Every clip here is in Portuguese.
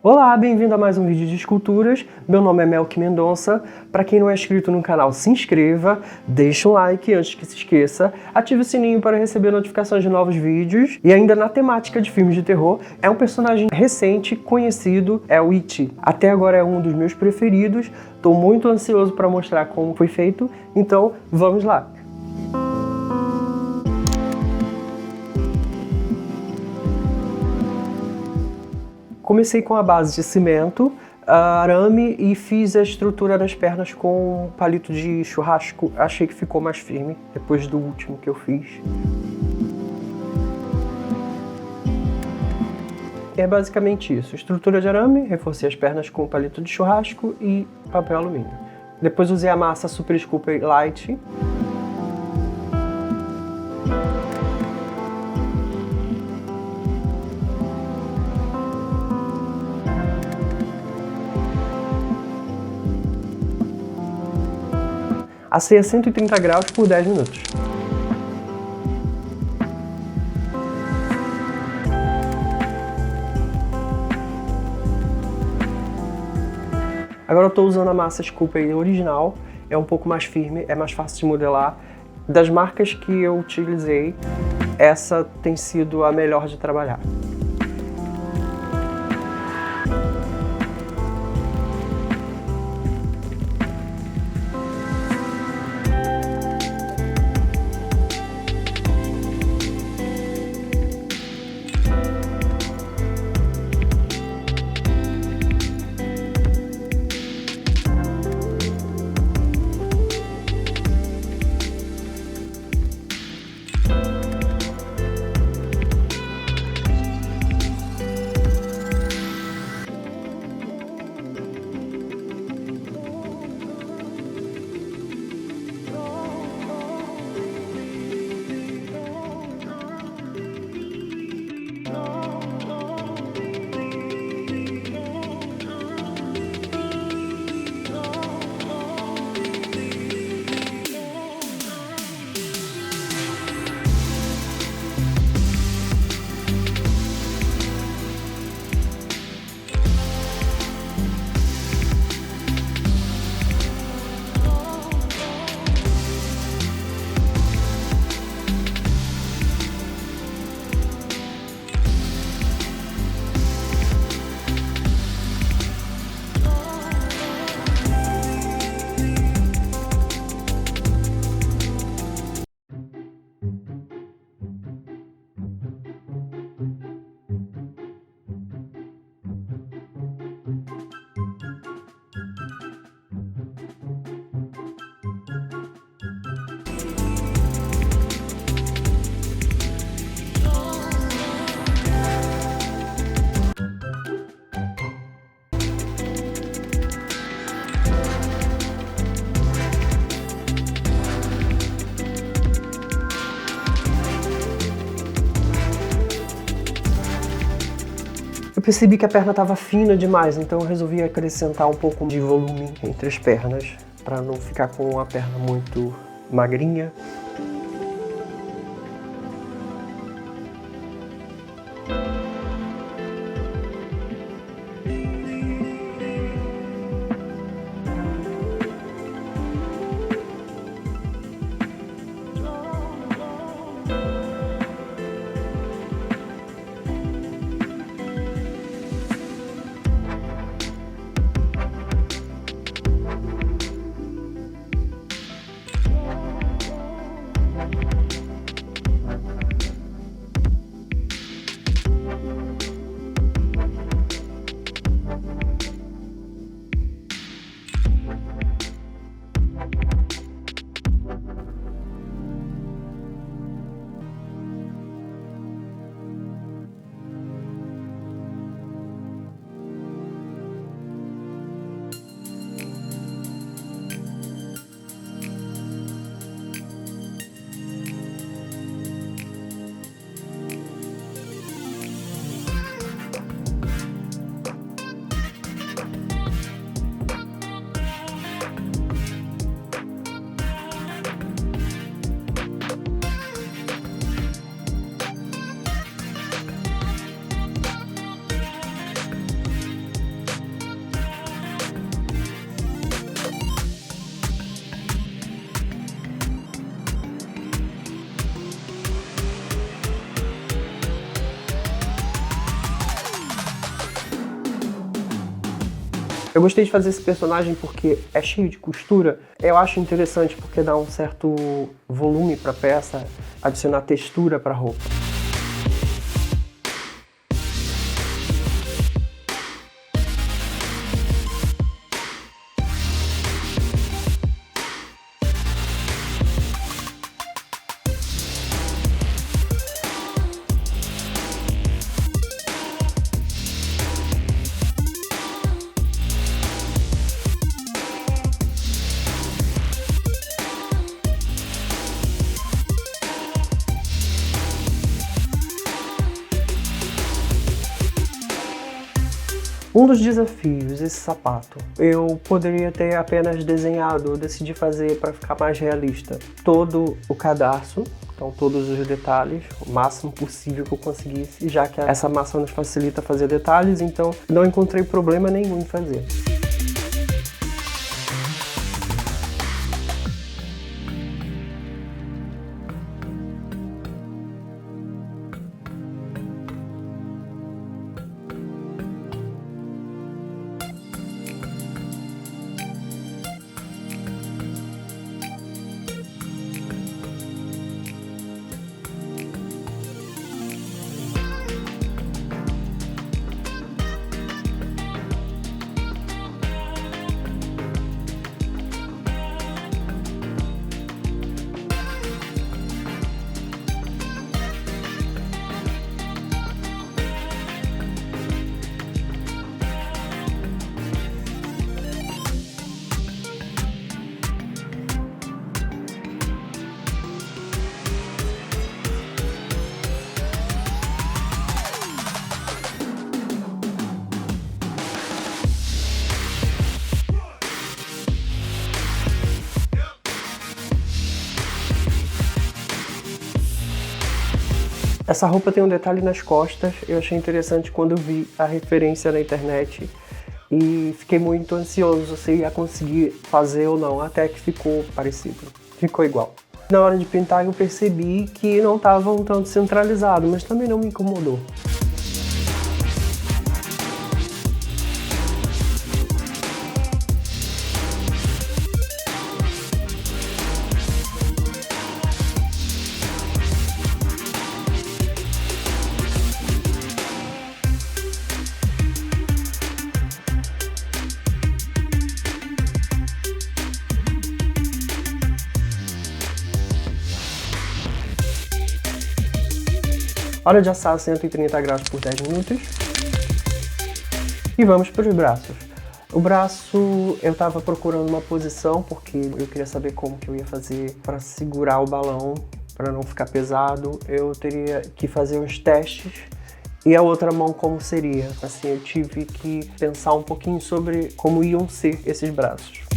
Olá, bem-vindo a mais um vídeo de esculturas. Meu nome é Melk Mendonça. Para quem não é inscrito no canal, se inscreva, deixa um like antes que se esqueça, ative o sininho para receber notificações de novos vídeos. E ainda na temática de filmes de terror, é um personagem recente, conhecido, é o It. Até agora é um dos meus preferidos, estou muito ansioso para mostrar como foi feito, então vamos lá! Comecei com a base de cimento, arame e fiz a estrutura das pernas com palito de churrasco. Achei que ficou mais firme depois do último que eu fiz. É basicamente isso. Estrutura de arame, reforcei as pernas com palito de churrasco e papel alumínio. Depois usei a massa Super Sculpey Light. Assei a 130 graus por 10 minutos. Agora eu estou usando a massa Sculpey original, é um pouco mais firme, é mais fácil de modelar. Das marcas que eu utilizei, essa tem sido a melhor de trabalhar. Eu percebi que a perna estava fina demais, então eu resolvi acrescentar um pouco de volume entre as pernas, para não ficar com a perna muito magrinha. Eu gostei de fazer esse personagem porque é cheio de costura. Eu acho interessante porque dá um certo volume para a peça, adicionar textura para a roupa. Um dos desafios, esse sapato, eu poderia ter apenas desenhado, eu decidi fazer para ficar mais realista. Todo o cadarço, então todos os detalhes, o máximo possível que eu conseguisse, já que essa massa nos facilita fazer detalhes, então não encontrei problema nenhum em fazer. Essa roupa tem um detalhe nas costas, eu achei interessante quando eu vi a referência na internet e fiquei muito ansioso se ia conseguir fazer ou não, até que ficou parecido, ficou igual. Na hora de pintar eu percebi que não estava um tanto centralizado, mas também não me incomodou. Hora de assar a 130 graus por 10 minutos. E vamos para os braços. O braço, eu estava procurando uma posição porque eu queria saber como que eu ia fazer para segurar o balão, para não ficar pesado. Eu teria que fazer uns testes. E a outra mão como seria? Assim, eu tive que pensar um pouquinho sobre como iam ser esses braços.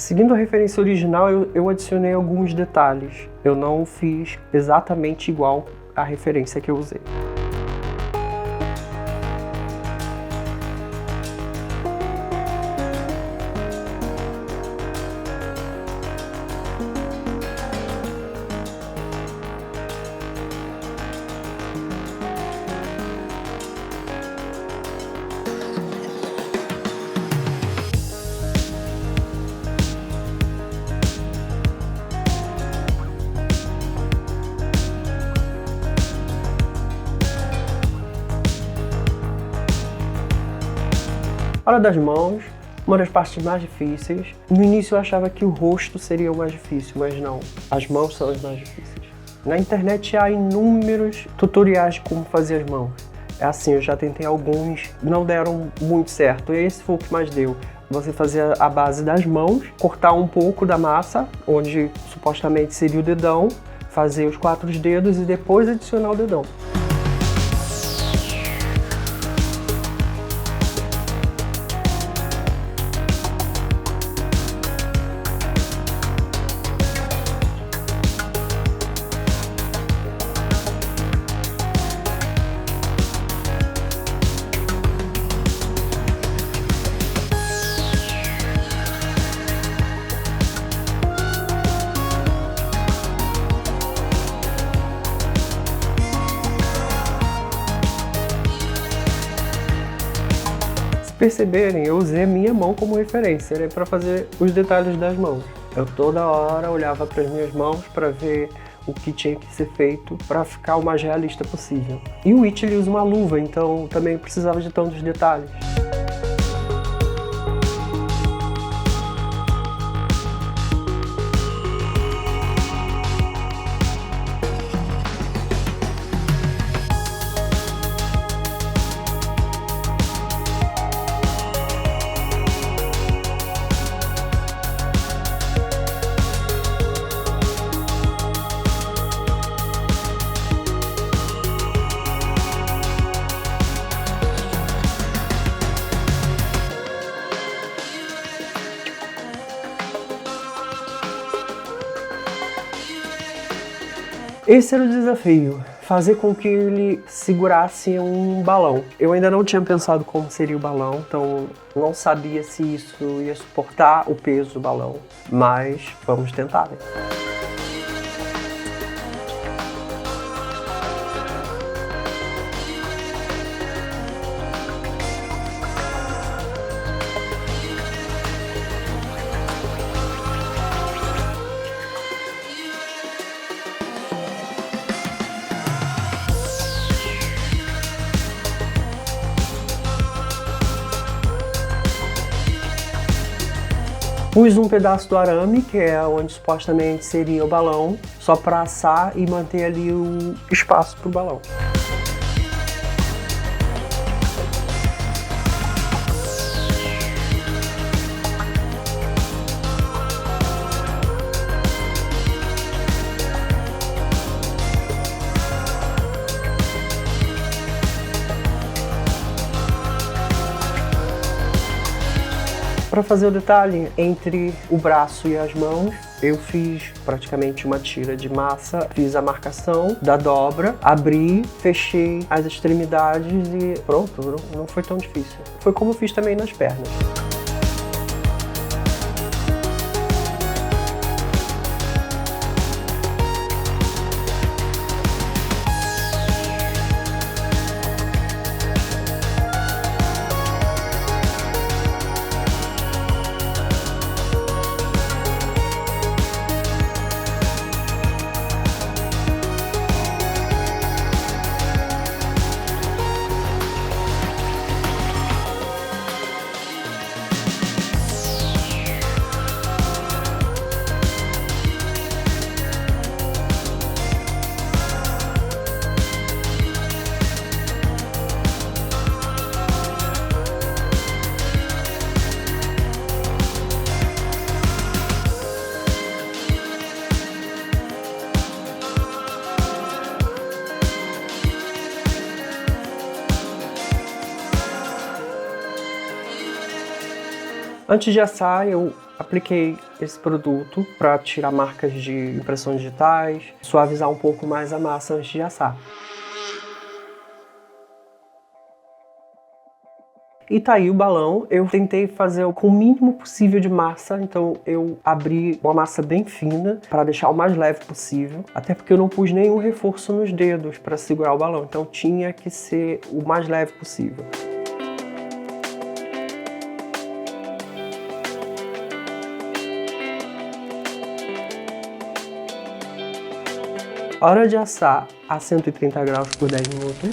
Seguindo a referência original, eu adicionei alguns detalhes. Eu não fiz exatamente igual à referência que eu usei. Hora das mãos, uma das partes mais difíceis. No início eu achava que o rosto seria o mais difícil, mas não. As mãos são as mais difíceis. Na internet há inúmeros tutoriais de como fazer as mãos. É assim, eu já tentei alguns, não deram muito certo. Esse foi o que mais deu. Você fazia a base das mãos, cortar um pouco da massa, onde supostamente seria o dedão, fazer os 4 dedos e depois adicionar o dedão. Perceberem, eu usei a minha mão como referência, né, para fazer os detalhes das mãos. Eu toda hora olhava para as minhas mãos para ver o que tinha que ser feito para ficar o mais realista possível. E o It ele usa uma luva, então também precisava de tantos detalhes. Esse era o desafio, fazer com que ele segurasse um balão. Eu ainda não tinha pensado como seria o balão, então não sabia se isso ia suportar o peso do balão, mas vamos tentar, né? Pus um pedaço do arame, que é onde supostamente seria o balão, só para assar e manter ali o espaço para o balão. Para fazer o detalhe entre o braço e as mãos, eu fiz praticamente uma tira de massa, fiz a marcação da dobra, abri, fechei as extremidades e pronto, não foi tão difícil. Foi como eu fiz também nas pernas. Antes de assar, eu apliquei esse produto para tirar marcas de impressões digitais, suavizar um pouco mais a massa antes de assar. E tá aí o balão. Eu tentei fazer com o mínimo possível de massa, então eu abri uma massa bem fina para deixar o mais leve possível, até porque eu não pus nenhum reforço nos dedos para segurar o balão, então tinha que ser o mais leve possível. Hora de assar a 130 graus por 10 minutos.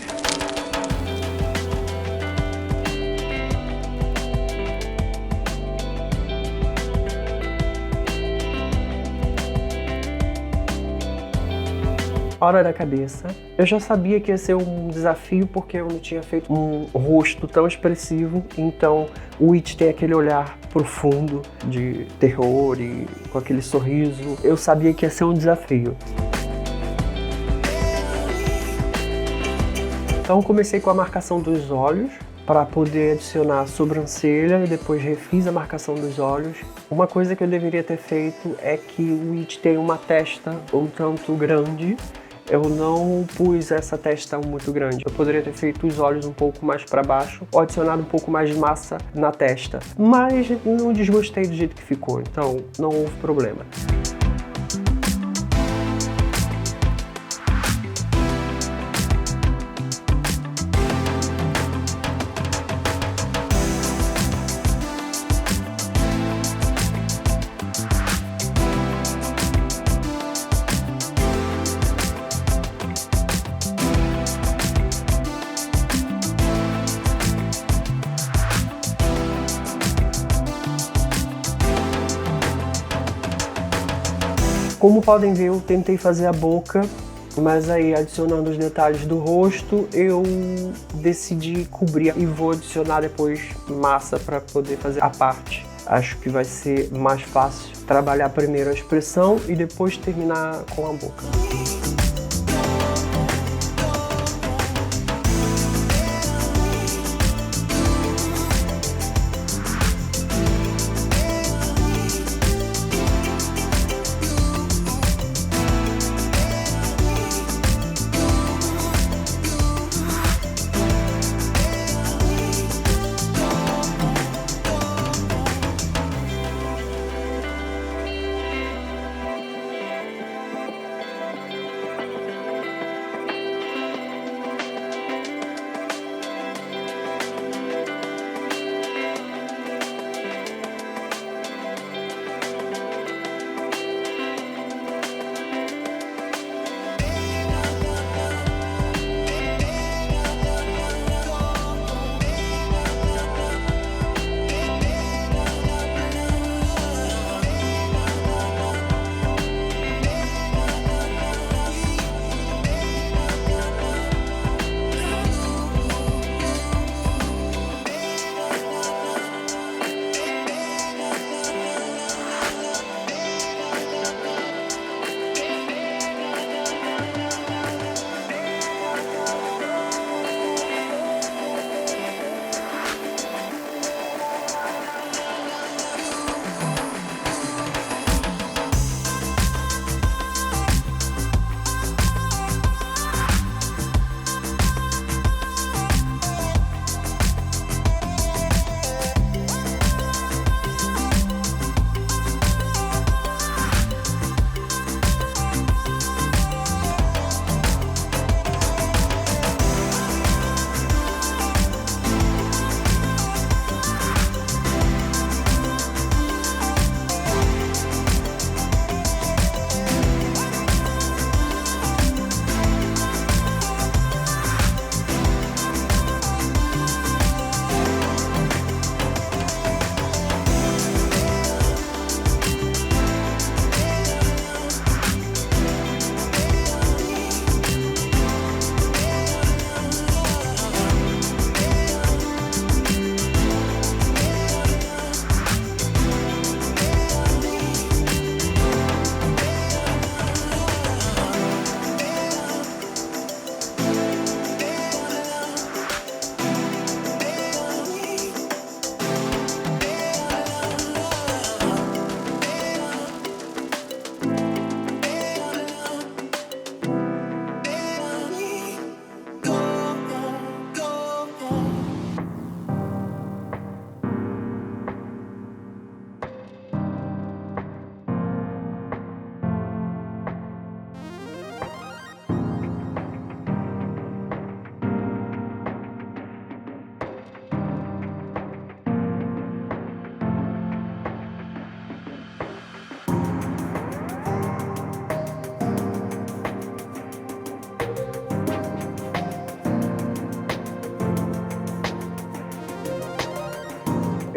Hora da cabeça. Eu já sabia que ia ser um desafio porque eu não tinha feito um rosto tão expressivo, então o It tem aquele olhar profundo de terror e com aquele sorriso. Eu sabia que ia ser um desafio. Então comecei com a marcação dos olhos, para poder adicionar a sobrancelha, e depois refiz a marcação dos olhos. Uma coisa que eu deveria ter feito é que o It tem uma testa um tanto grande. Eu não pus essa testa muito grande. Eu poderia ter feito os olhos um pouco mais para baixo ou adicionado um pouco mais de massa na testa. Mas não desgostei do jeito que ficou, então não houve problema. Como podem ver, eu tentei fazer a boca, mas aí adicionando os detalhes do rosto, eu decidi cobrir e vou adicionar depois massa para poder fazer a parte. Acho que vai ser mais fácil trabalhar primeiro a expressão e depois terminar com a boca.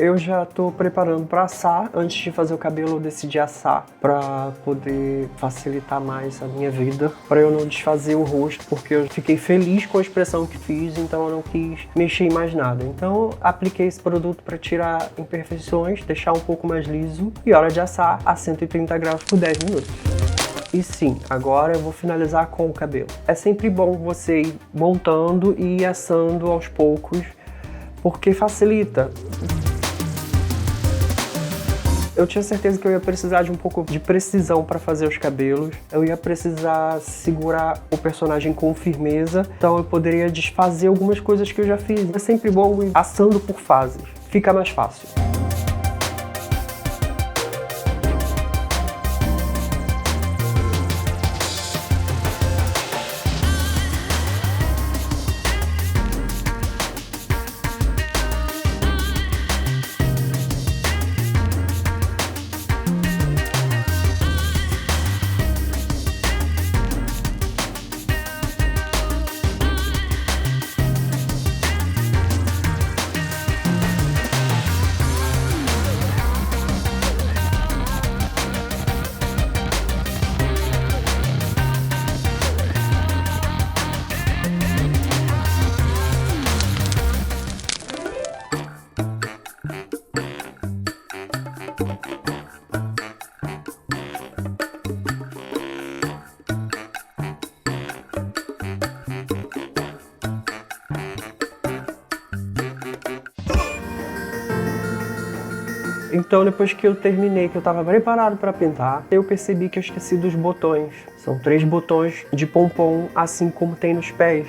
Eu já tô preparando para assar. Antes de fazer o cabelo, eu decidi assar para poder facilitar mais a minha vida, para eu não desfazer o rosto, porque eu fiquei feliz com a expressão que fiz, então eu não quis mexer em mais nada. Então apliquei esse produto para tirar imperfeições, deixar um pouco mais liso, e hora de assar a 130 graus por 10 minutos. E sim, agora eu vou finalizar com o cabelo. É sempre bom você ir montando e ir assando aos poucos, porque facilita. Eu tinha certeza que eu ia precisar de um pouco de precisão para fazer os cabelos. Eu ia precisar segurar o personagem com firmeza, então eu poderia desfazer algumas coisas que eu já fiz. É sempre bom ir assando por fases, fica mais fácil. Então, depois que eu terminei, que eu estava preparado para pintar, eu percebi que eu esqueci dos botões. São 3 botões de pompom, assim como tem nos pés.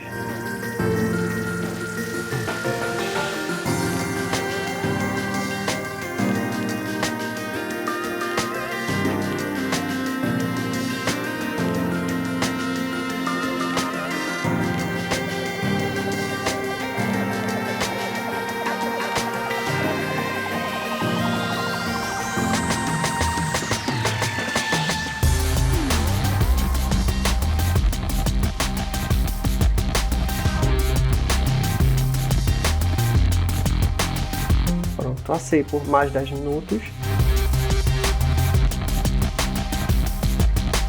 Pronto, assei por mais 10 minutos.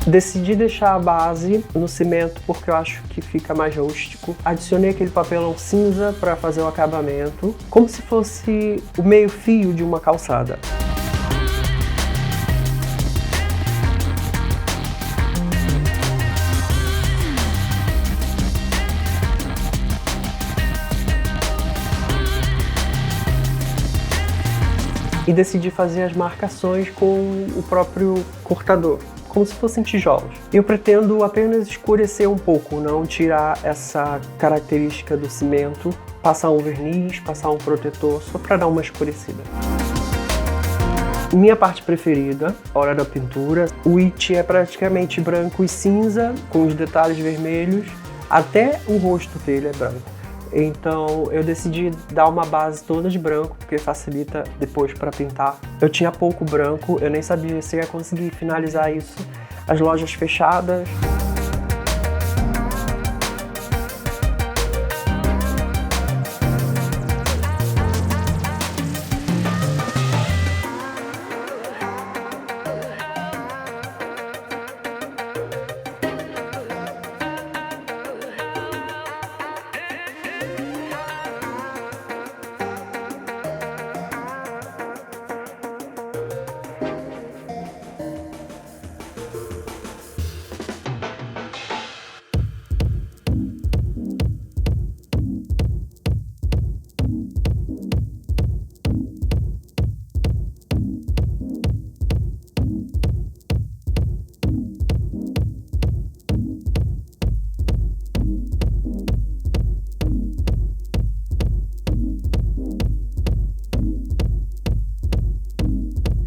Decidi deixar a base no cimento porque eu acho que fica mais rústico. Adicionei aquele papelão cinza para fazer o acabamento, como se fosse o meio fio de uma calçada. E decidi fazer as marcações com o próprio cortador, como se fossem tijolos. Eu pretendo apenas escurecer um pouco, não tirar essa característica do cimento, passar um verniz, passar um protetor, só para dar uma escurecida. Minha parte preferida, a hora da pintura, o it é praticamente branco e cinza, com os detalhes vermelhos, até o rosto dele é branco. Então eu decidi dar uma base toda de branco, porque facilita depois para pintar. Eu tinha pouco branco, eu nem sabia se ia conseguir finalizar isso. As lojas fechadas.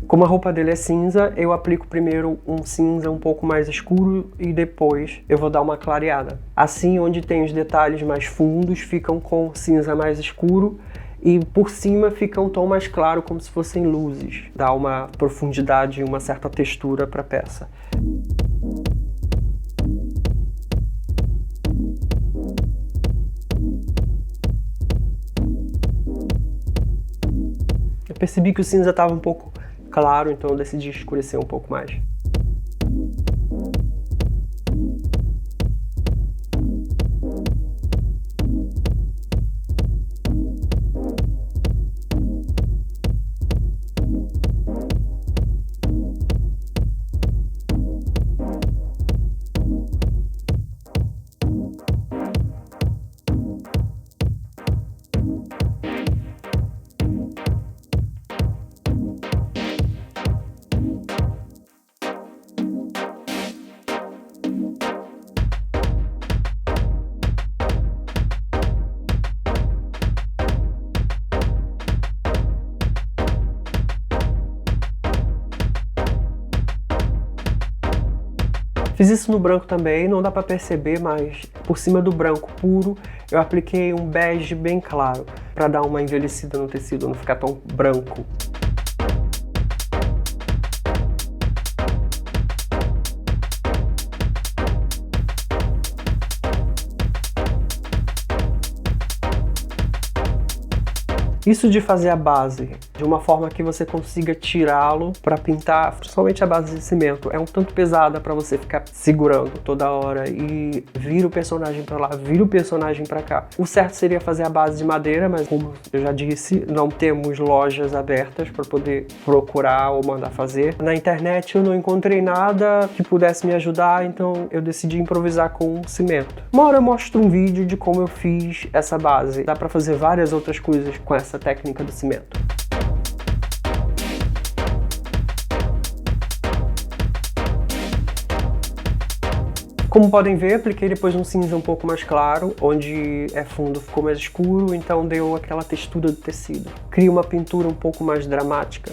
Como a roupa dele é cinza, eu aplico primeiro um cinza um pouco mais escuro e depois eu vou dar uma clareada. Assim, onde tem os detalhes mais fundos, ficam com cinza mais escuro e por cima fica um tom mais claro, como se fossem luzes. Dá uma profundidade e uma certa textura para a peça. Eu percebi que o cinza estava um pouco claro, então eu decidi escurecer um pouco mais. Fiz isso no branco também, não dá pra perceber, mas por cima do branco puro eu apliquei um bege bem claro, pra dar uma envelhecida no tecido, não ficar tão branco. Isso de fazer a base de uma forma que você consiga tirá-lo para pintar, principalmente a base de cimento, é um tanto pesada para você ficar segurando toda hora e vira o personagem para lá, vira o personagem para cá. O certo seria fazer a base de madeira, mas como eu já disse, não temos lojas abertas para poder procurar ou mandar fazer. Na internet eu não encontrei nada que pudesse me ajudar, então eu decidi improvisar com cimento. Uma hora eu mostro um vídeo de como eu fiz essa base. Dá para fazer várias outras coisas com essa técnica do cimento. Como podem ver, apliquei depois um cinza um pouco mais claro, onde é fundo ficou mais escuro, então deu aquela textura do tecido. Cria uma pintura um pouco mais dramática.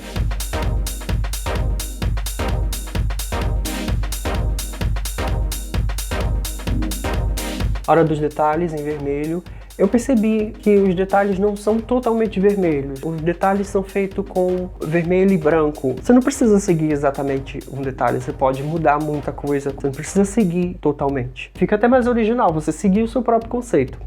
Hora dos detalhes em vermelho. Eu percebi que os detalhes não são totalmente vermelhos. Os detalhes são feitos com vermelho e branco. Você não precisa seguir exatamente um detalhe, você pode mudar muita coisa. Você não precisa seguir totalmente. Fica até mais original, você seguir o seu próprio conceito.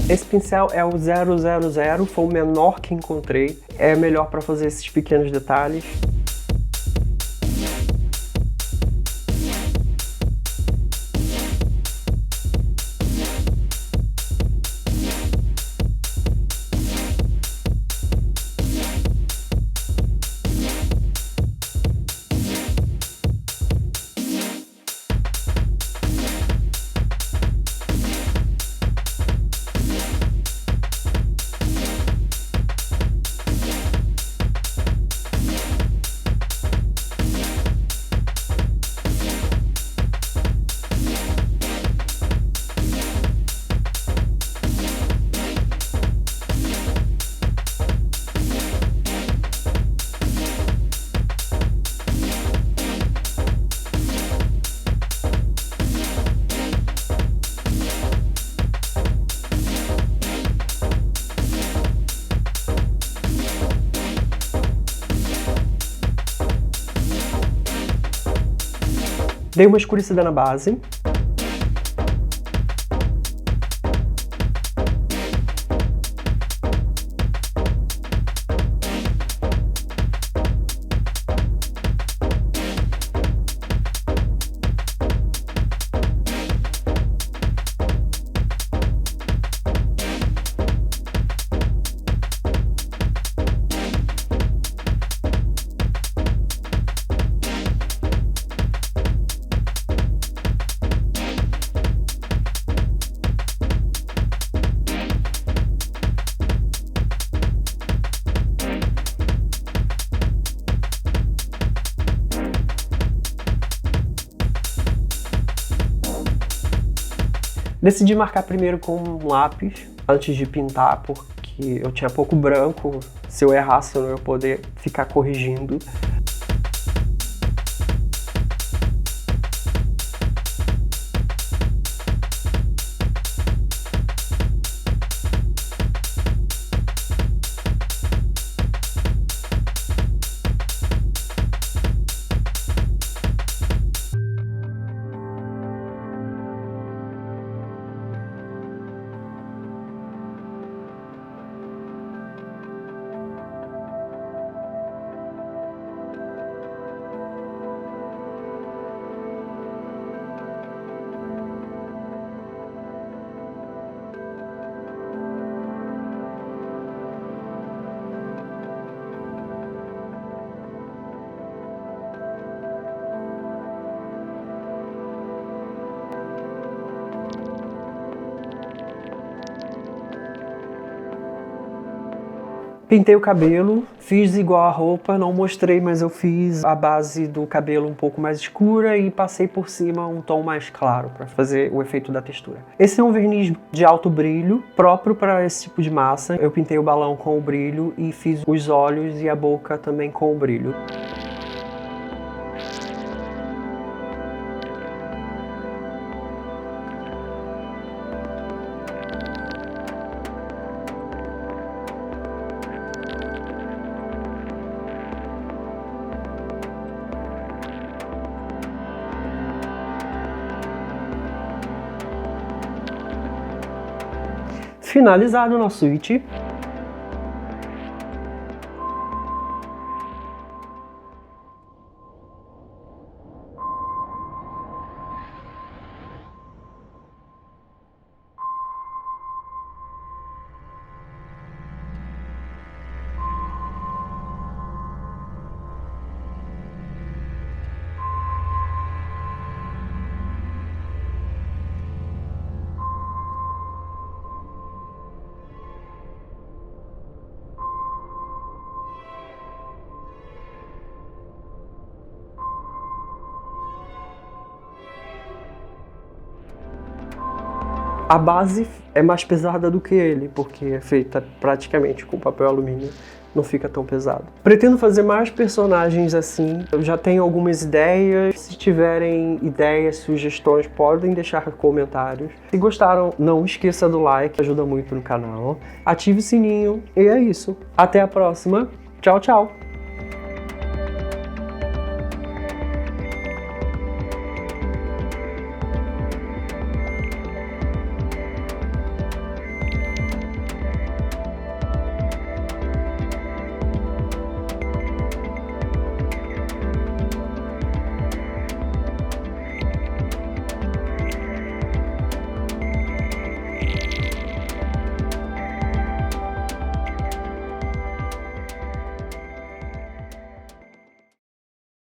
Esse pincel é o 000, foi o menor que encontrei. É melhor para fazer esses pequenos detalhes. Dei uma escurecida na base. Decidi marcar primeiro com um lápis, antes de pintar, porque eu tinha pouco branco. Se eu errasse, eu não ia poder ficar corrigindo. Pintei o cabelo, fiz igual a roupa, não mostrei, mas eu fiz a base do cabelo um pouco mais escura e passei por cima um tom mais claro para fazer o efeito da textura. Esse é um verniz de alto brilho, próprio para esse tipo de massa. Eu pintei o balão com o brilho e fiz os olhos e a boca também com o brilho. Finalizado o nosso it. A base é mais pesada do que ele, porque é feita praticamente com papel alumínio, não fica tão pesado. Pretendo fazer mais personagens assim, eu já tenho algumas ideias. Se tiverem ideias, sugestões, podem deixar comentários. Se gostaram, não esqueça do like, ajuda muito no canal. Ative o sininho e é isso. Até a próxima. Tchau, tchau!